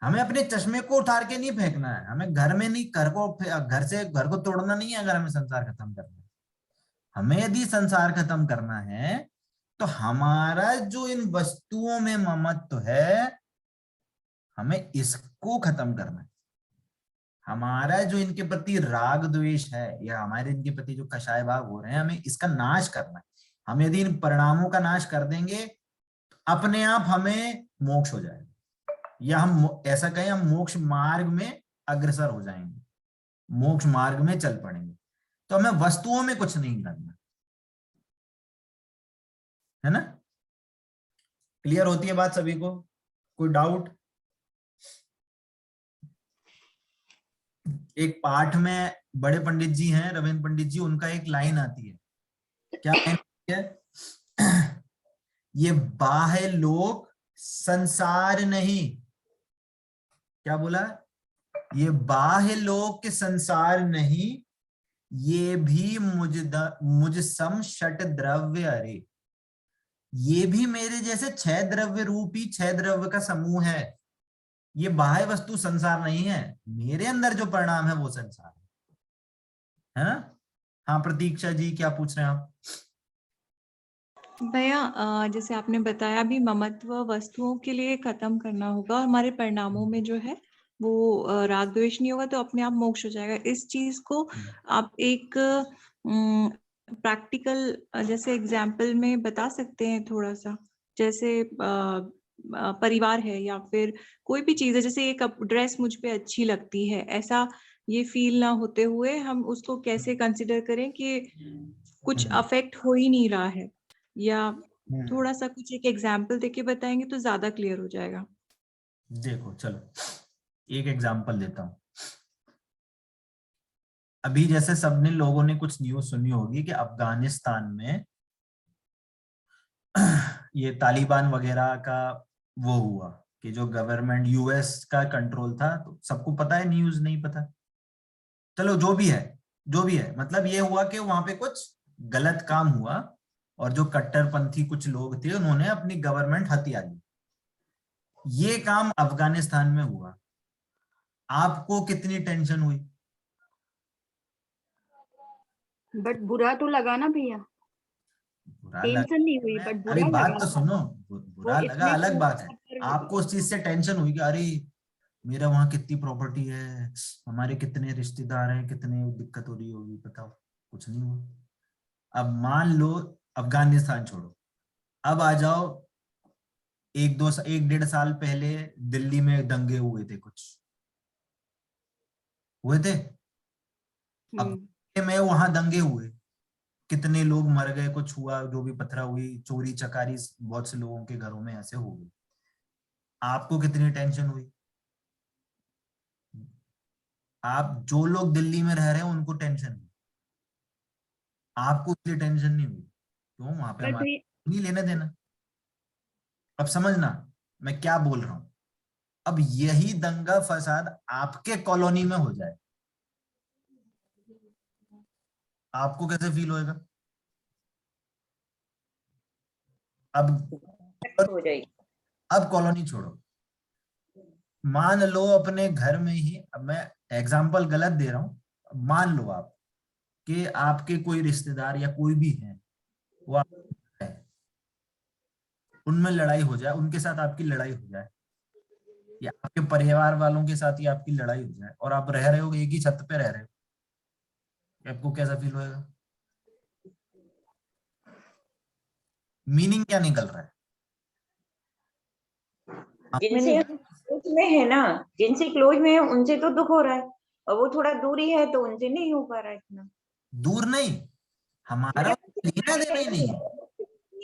हमें अपने चश्मे को उतार के नहीं फेंकना है, हमें घर में नहीं, घर को तोड़ना नहीं है। अगर हमें संसार खत्म करना है, हमें यदि संसार खत्म करना है तो हमारा जो इन वस्तुओं में ममत्व है, हमें इसको खत्म करना है। हमारा जो इनके प्रति राग द्वेष है या हमारे इनके प्रति जो कषाय भाव हो रहे हैं, हमें इसका नाश करना है। हम यदि इन परिणामों का नाश कर देंगे तो अपने आप हमें मोक्ष हो जाएगा, या हम ऐसा कहें, हम मोक्ष मार्ग में अग्रसर हो जाएंगे, मोक्ष मार्ग में चल पड़ेंगे। तो हमें वस्तुओं में कुछ नहीं करना, है ना? क्लियर होती है बात सभी को? कोई डाउट? एक पाठ में बड़े पंडित जी हैं, रविंद्र पंडित जी, उनका एक लाइन आती है। क्या लाइन है? ये बाह्य लोक संसार नहीं। क्या बोला? ये बाह्य लोक के संसार नहीं, ये भी मुझ सम षट द्रव्य, अरे ये भी मेरे जैसे 6 द्रव्य रूपी 6 द्रव्य का समूह है। ये बाह्य वस्तु संसार नहीं है, मेरे अंदर जो परिणाम है वो संसार है ना? हाँ प्रतीक्षा जी, क्या पूछ रहे हैं आप? भैया जैसे आपने बताया भी ममत्व वस्तुओं के लिए खत्म करना होगा, हमारे परिणामों में जो है वो राग द्वेष नहीं होगा तो अपने आप मोक्ष हो जाएगा। इस चीज को आप एक प्रैक्टिकल जैसे एग्जाम्पल में बता सकते हैं थोड़ा सा? जैसे परिवार है या फिर कोई भी चीज है, जैसे एक ड्रेस मुझ पे अच्छी लगती है, ऐसा ये फील ना होते हुए हम उसको कैसे कंसिडर करें कि कुछ अफेक्ट हो ही नहीं रहा है, या थोड़ा सा कुछ एक एग्जाम्पल देके बताएंगे तो ज्यादा क्लियर हो जाएगा। देखो चलो एक एग्जाम्पल देता हूं। अभी जैसे सबने लोगों ने कुछ न्यूज सुनी होगी कि अफगानिस्तान में ये तालिबान वगैरह का वो हुआ कि जो गवर्नमेंट यूएस का कंट्रोल था, तो सबको पता है, न्यूज नहीं पता, चलो जो भी है, मतलब ये हुआ कि वहां पे कुछ गलत काम हुआ और जो कट्टरपंथी कुछ लोग थे उन्होंने अपनी गवर्नमेंट हथिया ली। ये काम अफगानिस्तान में हुआ। आपको कितनी टेंशन हुई? बट बुरा तो लगा ना भैया, टेंशन नहीं हुई बट बुरा अरे बात लगा। तो सुनो, बुरा लगा अलग बात है। आपको उस चीज से टेंशन हुई कि अरे मेरा वहां कितनी प्रॉपर्टी है, हमारे कितने रिश्तेदार हैं, कितने दिक्कत हो रही होगी, बताओ। कुछ नहीं हुआ। अब मान लो अफगानिस्तान छोड़ो, अब आ जाओ 1-1.5 साल पहले दिल्ली में दंगे हुए थे, कुछ हुए थे। अब में वहां दंगे हुए, कितने लोग मर गए, कुछ हुआ, जो भी पथरा हुई, चोरी चकारी बहुत से लोगों के घरों में ऐसे हो गई। आपको कितनी टेंशन हुई? आप जो लोग दिल्ली में रह रहे हैं उनको टेंशन हुई, आपको इसलिए टेंशन नहीं हुई। क्यों? वहां पे हमारे नहीं लेने देना। अब समझना मैं क्या बोल रहा हूं। अब यही दंगा फसाद आपके कॉलोनी में हो जाए, आपको कैसे फील होएगा? अब हो जाएगी। अब कॉलोनी छोड़ो, मान लो अपने घर में ही, अब मैं एग्जाम्पल गलत दे रहा हूं, मान लो आप कि आपके कोई रिश्तेदार या कोई भी है वो उनमें लड़ाई हो जाए, उनके साथ आपकी लड़ाई हो जाए, या आपके परिवार वालों के साथ ही आपकी लड़ाई हो जाए, और आप रह रहे हो, एक ही छत पे रह रहे हो, आपको कैसा फील होएगा? मीनिंग क्या निकल रहा है? जिनसे क्लोज में है ना, जिनसे क्लोज में है उनसे तो दुख हो रहा है, और वो थोड़ा दूरी है तो उनसे नहीं हो पा रहा है इतना। दूर नहीं, हमारा लेना देना ही नहीं है,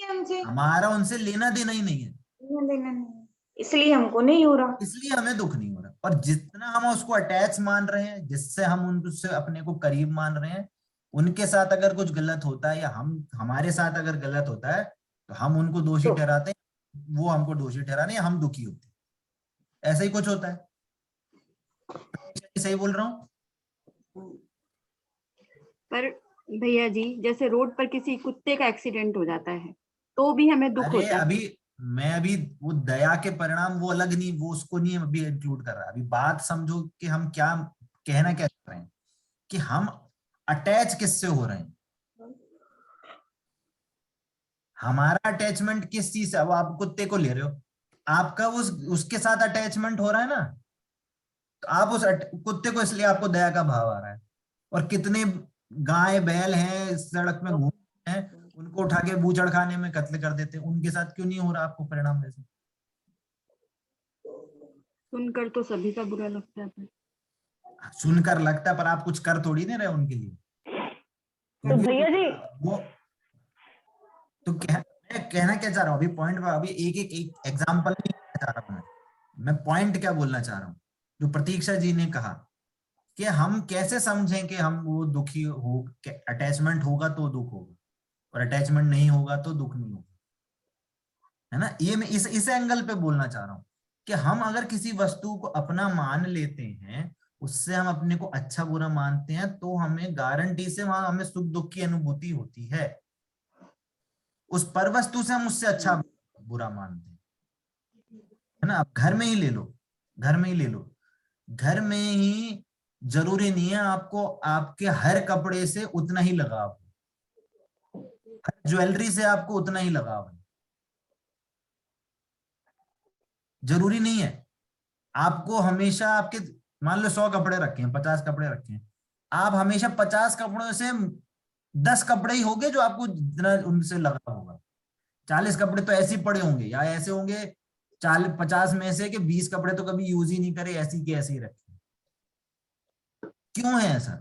हमसे हमारा उनसे लेना देना ही नहीं है, लेना देना नहीं है, इसलिए हमको नहीं हो रहा, इसलिए हमें दुख नहीं हो रहा। और जितना हम उसको अटैच मान रहे हैं, जिससे हम उनसे अपने को करीब मान रहे हैं, उनके साथ अगर कुछ गलत होता है या हम हमारे साथ अगर गलत होता है तो हम उनको दोषी ठहराते हैं, वो हमको दोषी ठहराने, या हम दुखी होते हैं। ऐसा ही कुछ होता है। सही बोल रहा हूँ? पर भैया जी, जैसे रोड पर किसी कुत्ते का एक्सीडेंट हो जाता है तो भी हमें दुख अरे होता है। अभी वो दया के परिणाम वो अलग नहीं, वो उसको नहीं अभी इंक्लूड कर रहा है। अभी बात समझो कि हम क्या कहना क्या चाह रहे हैं, कि हम अटैच किससे हो रहे हैं, हमारा अटैचमेंट किस चीज से। अब आप कुत्ते को ले रहे हो, आपका उसके साथ अटैचमेंट हो रहा है ना, तो आप उस कुत्ते को, इसलिए आपको दया का भाव आ रहा है। और कितने गाय बैल हैं सड़क में घूम रहे हैं, उनको उठा के बूचड़ खाने में कत्ल कर देते हैं, उनके साथ क्यों नहीं हो रहा आपको परिणाम वैसे? सुनकर तो सभी का बुरा लगता है। सुनकर लगता है, पर आप कुछ कर थोड़ी नहीं रहे उनके लिए। तो भैया जी वो तो मैं कहना क्या चाह रहा हूँ अभी पॉइंट पर, अभी एक एग्जाम्पल नहीं चाह रहा हूँ मैं पॉइंट क्या बोलना चाह रहा हूँ, जो प्रतीक्षा जी ने कहा कि हम कैसे समझें कि हम वो दुखी हो, अटैचमेंट होगा तो दुख होगा, और अटैचमेंट नहीं होगा तो दुख नहीं होगा, है ना। ये मैं इस एंगल पे बोलना चाह रहा हूँ कि हम अगर किसी वस्तु को अपना मान लेते हैं, उससे हम अपने को अच्छा बुरा मानते हैं, तो हमें गारंटी से वहां हमें सुख दुख की अनुभूति होती है। उस पर वस्तु से हम उससे अच्छा बुरा मानते हैं, है ना। आप घर में ही ले लो, घर में ही ले लो, घर में ही जरूरी नहीं है आपको आपके हर कपड़े से उतना ही लगाव हो, हर ज्वेलरी से आपको उतना ही लगाव है, जरूरी नहीं है। आपको हमेशा आपके, मान लो 100 कपड़े रखे हैं, 50 कपड़े रखे हैं, आप हमेशा 50 कपड़ों से 10 कपड़े ही होंगे जो आपको जितना उनसे लगा होगा। 40 कपड़े तो ऐसे ही पड़े होंगे, या ऐसे होंगे 50 में से कि 20 कपड़े तो कभी यूज ही नहीं करे, ऐसी के ऐसे ही रखे। क्यों है ऐसा?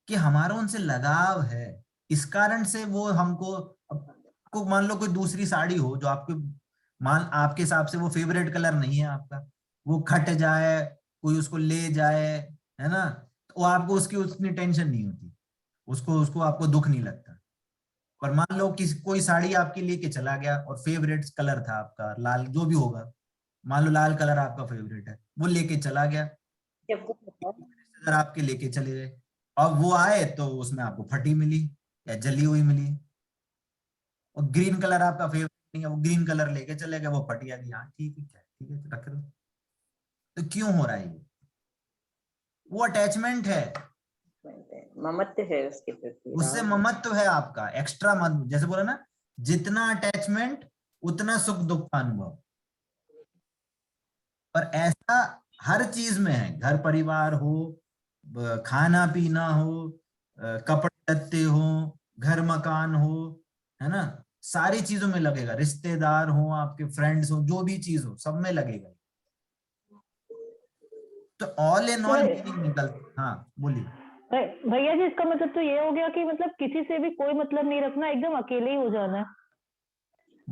कि हमारा उनसे लगाव है, इस कारण से वो हमको, आपको मान लो कोई दूसरी साड़ी हो जो आपके आपके हिसाब से वो फेवरेट कलर नहीं है आपका, वो खट जाए, कोई उसको ले जाए, है ना, तो आपको उसकी उतनी टेंशन नहीं होती, उसको उसको आपको दुख नहीं लगता। पर मान लो कोई साड़ी आपके लेके चला गया और फेवरेट कलर था आपका लाल, जो भी होगा, मान लो लाल कलर आपका फेवरेट है, वो लेके चला गया, रिश्तेदार आपके लेके चले गए, अब वो आए तो उसमें आपको फटी मिली या जली हुई मिली, और ग्रीन कलर आपका फेवरेट नहीं है, वो ग्रीन कलर लेके चले गए, वो फटी आ गई। हाँ ठीक है, क्या ठीक है, रख दो। तो क्यों हो रहा है ये? वो अटैचमेंट है, ममत्व है उसके प्रति, उससे ममत्व है आपका, एक्स्ट्रा मन, जैसे बोला ना, जितना अटैचमेंट उतना सुख दुख का अनुभव। और ऐसा हर चीज में है, घर परिवार हो, खाना पीना हो, कपड़े लत्ते हो, घर मकान हो, है ना, सारी चीजों में लगेगा, रिश्तेदार हो, आपके फ्रेंड्स हो, जो भी चीज हो, सब में लगेगा। तो ऑल इन ऑल मीनिंग निकल। हाँ बोलिए भैया जी, इसका मतलब तो ये हो गया कि मतलब किसी से भी कोई मतलब नहीं रखना, एकदम अकेले ही हो जाना है।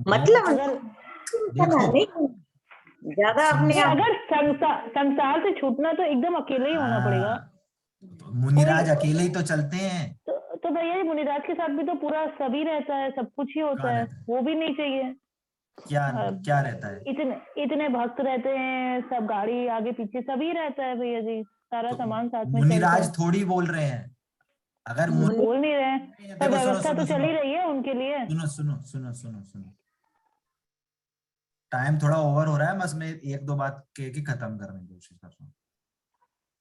मतलब अगर देखो ज्यादा अपने अगर संसार से छूटना तो एकदम अकेले ही होना पड़ेगा। मुनिराज अकेले ही तो चलते हैं। तो भैया जी, मुनिराज के साथ भी तो पूरा सभी रहता है, सब कुछ ही होता है, वो भी नहीं चाहिए। क्या रहता है? इतने भक्त रहते हैं, सब गाड़ी आगे पीछे सभी रहता है भैया जी, सारा सामान साथ में। मुनिराज थोड़ी बोल रहे हैं, अगर बोल नहीं रहे हैं, पर व्यवस्था तो चल ही रही है उनके लिए। सुनो सुनो सुनो सुनो सुनो, टाइम थोड़ा ओवर हो रहा है, बस मैं एक दो बात कह के खत्म करने की कोशिश कर रहा हूँ।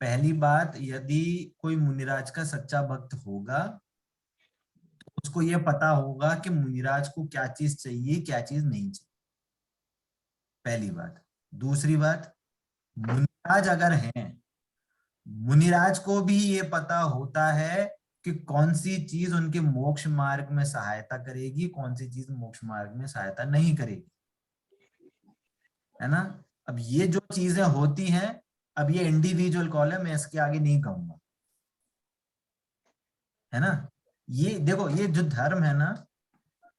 पहली बात, यदि कोई मुनिराज का सच्चा भक्त होगा तो उसको ये पता होगा कि मुनिराज को क्या चीज चाहिए, क्या चीज नहीं चाहिए, पहली बात। दूसरी बात, मुनिराज अगर हैं, मुनिराज को भी ये पता होता है कि कौन सी चीज उनके मोक्ष मार्ग में सहायता करेगी, कौन सी चीज मोक्ष मार्ग में सहायता नहीं करेगी, है ना। अब ये जो चीजें होती हैं, अब ये इंडिविजुअल कॉल है, मैं इसके आगे नहीं कहूंगा, है ना। ये देखो, ये जो धर्म है ना,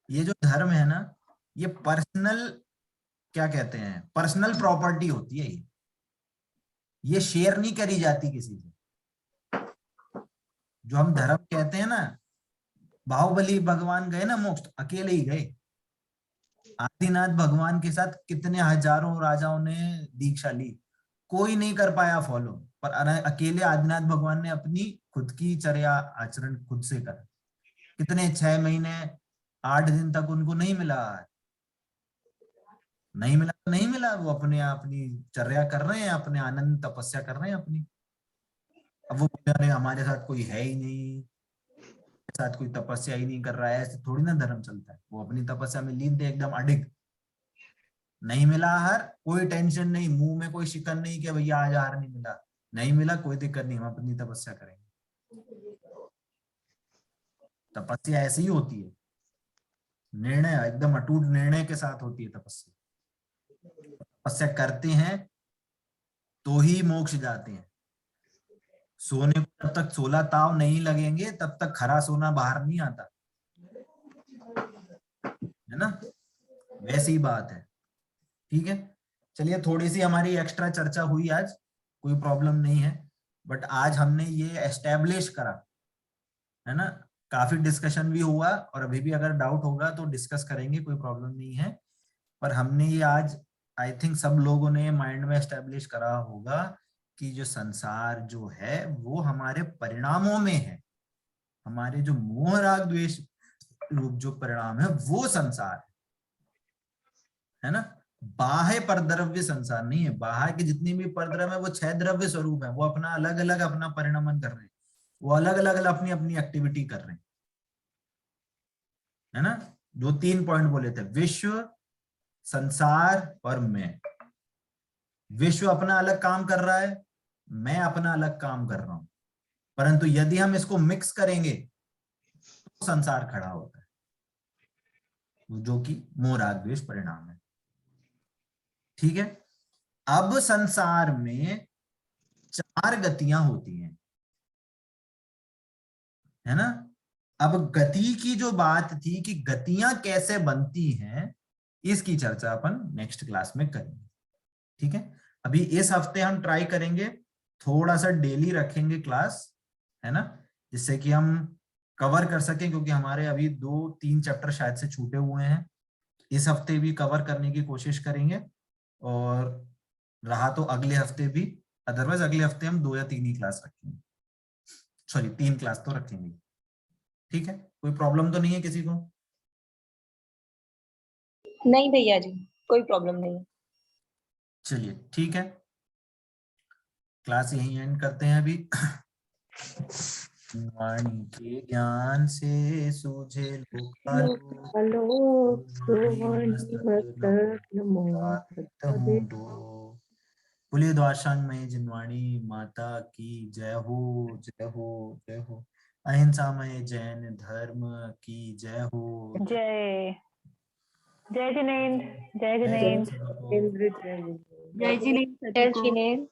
ये जो धर्म है ना, ये पर्सनल, क्या कहते हैं, पर्सनल प्रॉपर्टी होती है। ये शेयर नहीं करी जाती किसी से। जो हम धर्म कहते हैं ना, बाहुबली भगवान गए ना मोक्ष, अकेले ही गए। आदिनाथ भगवान के साथ कितने हजारों राजाओं ने दीक्षा ली, कोई नहीं कर पाया फॉलो, पर अकेले आदिनाथ भगवान ने अपनी खुद की चर्या आचरण खुद से करा। कितने 6 महीने 8 दिन तक उनको नहीं मिला, नहीं मिला तो नहीं मिला, वो अपने अपनी चर्या कर रहे हैं, अपने आनंद तपस्या कर रहे हैं अपनी। अब वो बोल रहे हमारे साथ कोई है ही नहीं, साथ कोई तपस्या ही नहीं कर रहा है, ऐसे थोड़ी ना धर्म चलता है। वो अपनी तपस्या में लीन थे, एकदम अडिग। नहीं मिला आहार, कोई टेंशन नहीं, मुंह में कोई शिकन नहीं कि भैया आज आहार नहीं मिला, नहीं मिला कोई दिक्कत नहीं, हम अपनी तपस्या करेंगे। तपस्या ऐसी ही होती है, निर्णय एकदम अटूट निर्णय के साथ होती है तपस्या। तपस्या करते हैं तो ही मोक्ष जाते हैं। सोने को जब तक 16 ताव नहीं लगेंगे तब तक खरा सोना बाहर नहीं आता, है ना। वैसी बात है, ठीक है। चलिए, थोड़ी सी हमारी एक्स्ट्रा चर्चा हुई आज, कोई प्रॉब्लम नहीं है, बट आज हमने ये एस्टेब्लिश करा, है ना। काफी डिस्कशन भी हुआ, और अभी भी अगर डाउट होगा तो डिस्कस करेंगे, कोई प्रॉब्लम नहीं है। पर हमने ये आज, आई थिंक सब लोगों ने माइंड में एस्टेब्लिश करा होगा कि जो संसार जो है वो हमारे परिणामों में है। हमारे जो मोह राग द्वेष रूप जो परिणाम है वो संसार है ना। बाह्य परद्रव्य संसार नहीं है। बाहर के जितनी भी परद्रव्य है वो 6 द्रव्य स्वरूप है, वो अपना अलग अलग अपना परिणमन कर रहे हैं, वो अलग अलग अपनी अपनी एक्टिविटी कर रहे हैं, है ना। जो 3 पॉइंट बोले थे, विश्व, संसार और मैं। विश्व अपना अलग काम कर रहा है, मैं अपना अलग काम कर रहा हूं, परंतु यदि हम इसको मिक्स करेंगे तो संसार खड़ा होता है, जो कि मोह राग द्वेष परिणाम है, ठीक है। अब संसार में 4 गतियां होती हैं, है ना। अब गति की जो बात थी कि गतियां कैसे बनती हैं, इसकी चर्चा अपन नेक्स्ट क्लास में करेंगे, ठीक है। अभी इस हफ्ते हम ट्राई करेंगे थोड़ा सा डेली रखेंगे क्लास, है ना, जिससे कि हम कवर कर सकें, क्योंकि हमारे अभी 2-3 चैप्टर शायद से छूटे हुए हैं। इस हफ्ते भी कवर करने की कोशिश करेंगे, और रहा तो अगले हफ्ते भी, अदरवाइज अगले हफ्ते हम 2 या 3 ही क्लास रखेंगे, सॉरी 3 क्लास तो रखेंगे, ठीक है। कोई प्रॉब्लम तो नहीं है किसी को? नहीं भैया जी, कोई प्रॉब्लम नहीं है। चलिए ठीक है, क्लास यहीं एंड करते हैं अभी। वाणी के ज्ञान से सूझे बोलिए द्वाशांग में जिनवाणी माता की जय हो, जय हो, जय हो। अहिंसामय जैन धर्म की जय हो। जय जय जिनेन्द्र, जय जिनेन्द्र, जय जिनेन्द्र। जय जिनेन्द्र।